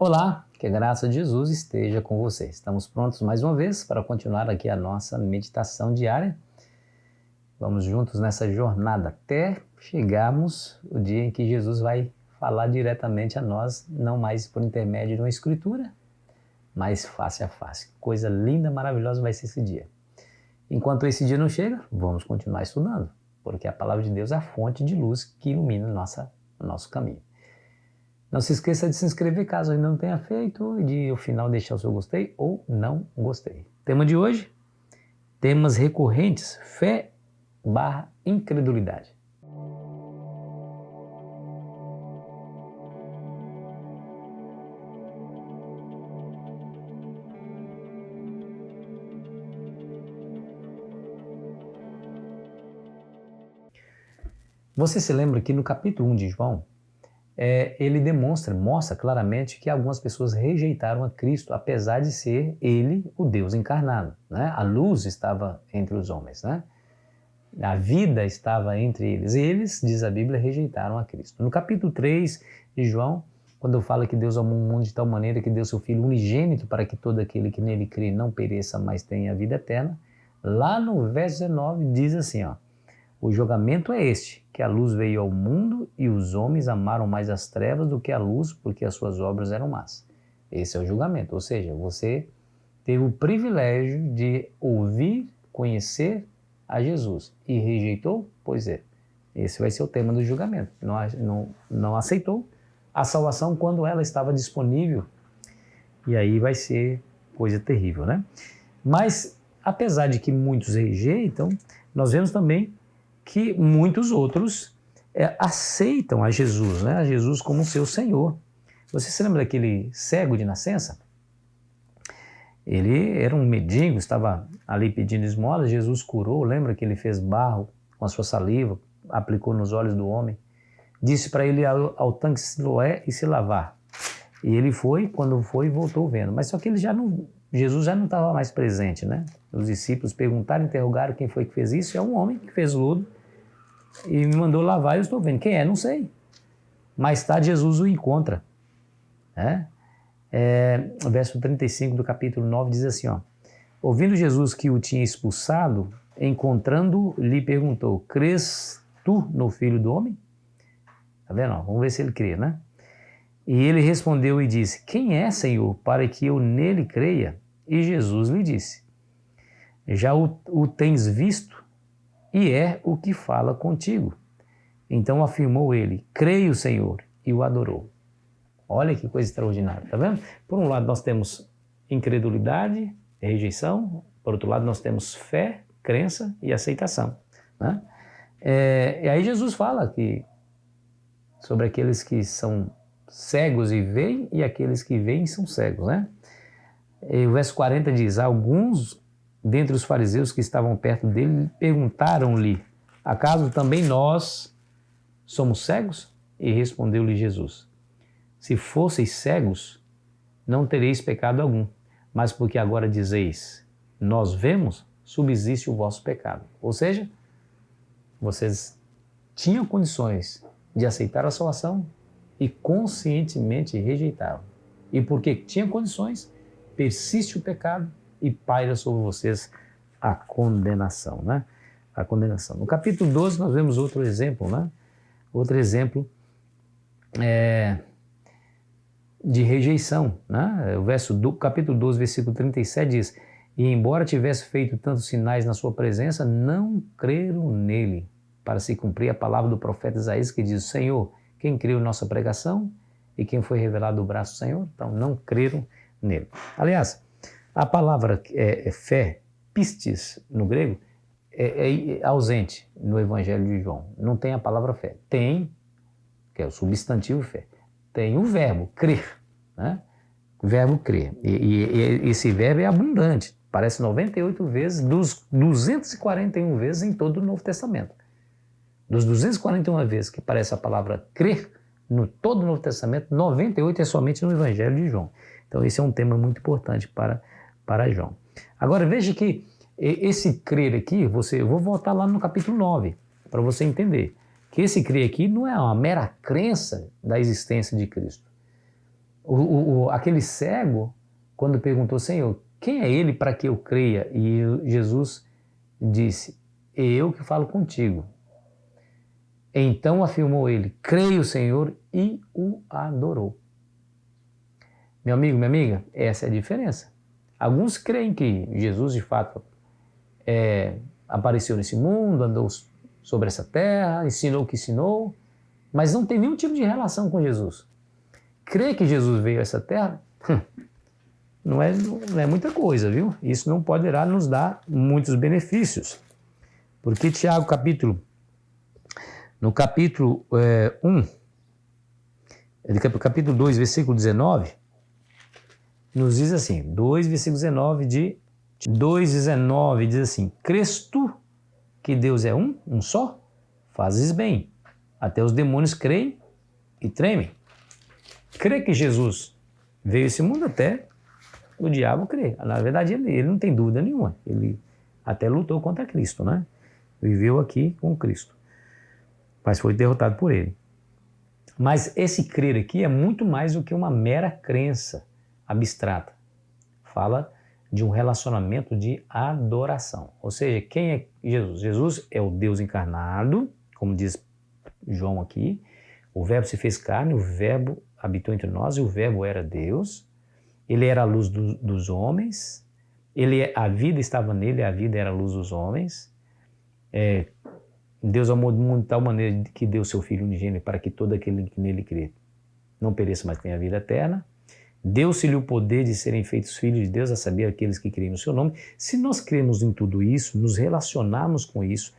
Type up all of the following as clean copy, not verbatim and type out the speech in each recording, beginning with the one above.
Olá, que a graça de Jesus esteja com você. Estamos prontos mais uma vez para continuar aqui a nossa meditação diária. Vamos juntos nessa jornada até chegarmos o dia em que Jesus vai falar diretamente a nós, não mais por intermédio de uma escritura, mas face a face. Coisa linda, maravilhosa vai ser esse dia. Enquanto esse dia não chega, vamos continuar estudando, porque a palavra de Deus é a fonte de luz que ilumina o nosso caminho. Não se esqueça de se inscrever caso ainda não tenha feito e de, ao final, deixar o seu gostei ou não gostei. Tema de hoje, temas recorrentes, fé / incredulidade. Você se lembra que no capítulo 1 de João, ele mostra claramente que algumas pessoas rejeitaram a Cristo, apesar de ser ele o Deus encarnado, né? A luz estava entre os homens, né? A vida estava entre eles. E eles, diz a Bíblia, rejeitaram a Cristo. No capítulo 3 de João, quando fala que Deus amou o mundo de tal maneira que deu seu Filho unigênito para que todo aquele que nele crê não pereça, mas tenha a vida eterna, lá no verso 19 diz assim, ó: o julgamento é este, que a luz veio ao mundo e os homens amaram mais as trevas do que a luz, porque as suas obras eram más. Esse é o julgamento, ou seja, você teve o privilégio de ouvir, conhecer a Jesus e rejeitou? Pois é, esse vai ser o tema do julgamento. Não aceitou a salvação quando ela estava disponível, e aí vai ser coisa terrível, né? Mas, apesar de que muitos rejeitam, nós vemos também que muitos outros aceitam a Jesus, né? A Jesus como seu Senhor. Você se lembra daquele cego de nascença? Ele era um mendigo, estava ali pedindo esmola, Jesus curou, lembra que ele fez barro com a sua saliva, aplicou nos olhos do homem, disse para ele ir ao tanque Siloé e se lavar. E ele foi, quando foi, voltou vendo. Mas só que Jesus já não estava mais presente, né? Os discípulos perguntaram, interrogaram quem foi que fez isso. É um homem que fez lodo e me mandou lavar e eu estou vendo. Quem é? Não sei. Mais tarde Jesus o encontra. O verso 35 do capítulo 9 diz assim, ó: ouvindo Jesus que o tinha expulsado, encontrando, lhe perguntou: crês tu no Filho do Homem? Tá vendo? Vamos ver se ele crê, né? E ele respondeu e disse: quem é, Senhor, para que eu nele creia? E Jesus lhe disse: já o tens visto e é o que fala contigo. Então afirmou ele: creio, Senhor, e o adorou. Olha que coisa extraordinária, tá vendo? Por um lado nós temos incredulidade, rejeição, por outro lado nós temos fé, crença e aceitação, né? E aí Jesus fala sobre aqueles que são cegos e veem e aqueles que veem são cegos, né? E o verso 40 diz: alguns dentre os fariseus que estavam perto dele perguntaram-lhe: acaso também nós somos cegos? E respondeu-lhe Jesus: se fosseis cegos, não tereis pecado algum, mas porque agora dizeis, nós vemos, subsiste o vosso pecado. Ou seja, vocês tinham condições de aceitar a salvação e conscientemente rejeitaram. E porque tinham condições, persiste o pecado e paira sobre vocês a condenação, né? A condenação. No capítulo 12 nós vemos outro exemplo, né? Outro exemplo de rejeição, né? O verso do capítulo 12, versículo 37 diz: e embora tivesse feito tantos sinais na sua presença, não creram nele, para se cumprir a palavra do profeta Isaías, que diz: Senhor, quem creu em nossa pregação e quem foi revelado do braço do Senhor? Então não creram nele. Aliás, a palavra fé, pistis no grego, é ausente no Evangelho de João. Não tem a palavra fé. Tem, que é o substantivo fé, tem o verbo crer, né? O verbo crer. E esse verbo é abundante. Aparece 98 vezes dos 241 vezes em todo o Novo Testamento. Dos 241 vezes que aparece a palavra crer, no todo o Novo Testamento, 98 é somente no Evangelho de João. Então esse é um tema muito importante para João. Agora veja que esse crer aqui, eu vou voltar lá no capítulo 9, para você entender que esse crer aqui não é uma mera crença da existência de Cristo. Aquele cego, quando perguntou, Senhor, quem é ele para que eu creia? E Jesus disse, eu que falo contigo. Então afirmou ele, creio, Senhor, e o adorou. Meu amigo, minha amiga, essa é a diferença. Alguns creem que Jesus, de fato, apareceu nesse mundo, andou sobre essa terra, ensinou o que ensinou, mas não tem nenhum tipo de relação com Jesus. Crer que Jesus veio a essa terra não é muita coisa, viu? Isso não poderá nos dar muitos benefícios. Porque Tiago, no capítulo 1, capítulo 2, versículo 19, nos diz assim, 2, versículo 19 diz assim, crês tu que Deus é um só? Fazes bem. Até os demônios creem e tremem. Crê que Jesus veio a esse mundo, até o diabo crê. Na verdade, ele não tem dúvida nenhuma. Ele até lutou contra Cristo, né? Viveu aqui com Cristo. Mas foi derrotado por ele. Mas esse crer aqui é muito mais do que uma mera crença abstrata. Fala de um relacionamento de adoração. Ou seja, quem é Jesus? Jesus é o Deus encarnado, como diz João aqui. O Verbo se fez carne, o Verbo habitou entre nós e o Verbo era Deus. Ele era a luz dos homens. A vida estava nele, a vida era a luz dos homens. Deus amou o mundo de tal maneira que deu seu Filho unigênito para que todo aquele que nele crê não pereça, mas tenha a vida eterna. Deu-se-lhe o poder de serem feitos filhos de Deus, a saber, aqueles que creem no seu nome. Se nós cremos em tudo isso, nos relacionarmos com isso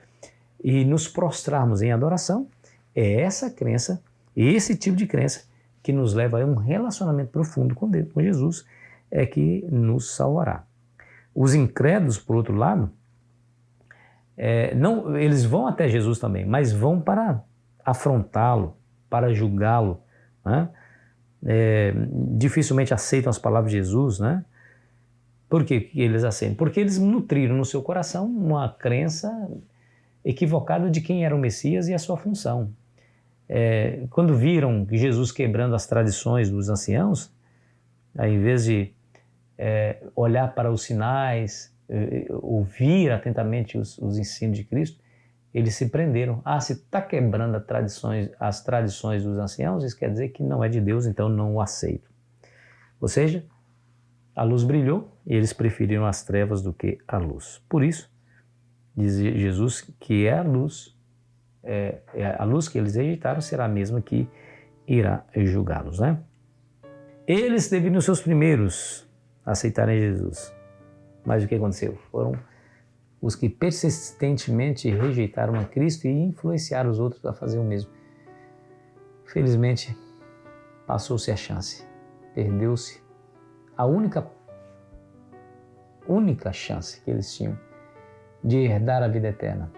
e nos prostrarmos em adoração, é essa crença, esse tipo de crença que nos leva a um relacionamento profundo com Deus, com Jesus, é que nos salvará. Os incrédulos, por outro lado, eles vão até Jesus também, mas vão para afrontá-lo, para julgá-lo, né? Dificilmente aceitam as palavras de Jesus, né? Por que eles aceitam? Porque eles nutriram no seu coração uma crença equivocada de quem era o Messias e a sua função. Quando viram Jesus quebrando as tradições dos anciãos, ao invés de olhar para os sinais, ouvir atentamente os ensinos de Cristo, eles se prenderam. Se está quebrando as tradições dos anciãos, isso quer dizer que não é de Deus, então não o aceito. Ou seja, a luz brilhou e eles preferiram as trevas do que a luz. Por isso, diz Jesus que a luz que eles rejeitaram será a mesma que irá julgá-los, né? Eles deveriam ser os primeiros a aceitarem Jesus. Mas o que aconteceu? Foram os que persistentemente rejeitaram a Cristo e influenciaram os outros a fazer o mesmo. Felizmente, passou-se a chance. Perdeu-se a única chance que eles tinham de herdar a vida eterna.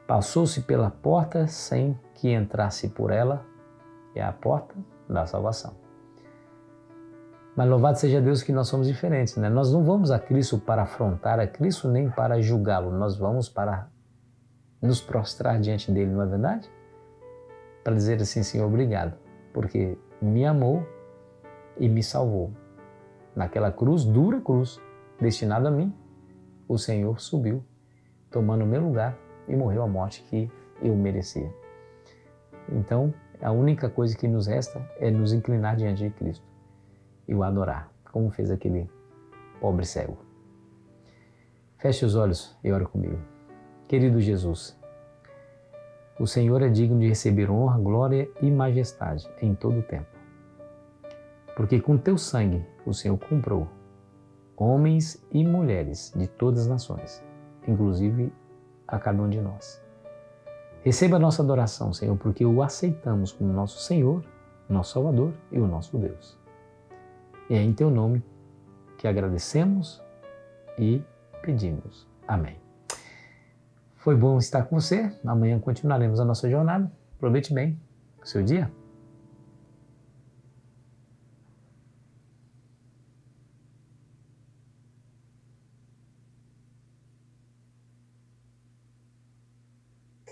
Passou-se pela porta sem que entrasse por ela, que é a porta da salvação. Mas louvado seja Deus que nós somos diferentes, né? Nós não vamos a Cristo para afrontar a Cristo nem para julgá-lo, nós vamos para nos prostrar diante dele, não é verdade? Para dizer assim, Senhor, obrigado, porque me amou e me salvou. Naquela cruz, dura cruz, destinada a mim, o Senhor subiu, tomando o meu lugar e morreu a morte que eu merecia. Então, a única coisa que nos resta é nos inclinar diante de Cristo e o adorar, como fez aquele pobre cego. Feche os olhos e ore comigo. Querido Jesus, o Senhor é digno de receber honra, glória e majestade em todo o tempo. Porque com teu sangue o Senhor comprou homens e mulheres de todas as nações, inclusive a cada um de nós. Receba a nossa adoração, Senhor, porque o aceitamos como nosso Senhor, nosso Salvador e o nosso Deus. E é em teu nome que agradecemos e pedimos. Amém. Foi bom estar com você. Amanhã continuaremos a nossa jornada. Aproveite bem o seu dia.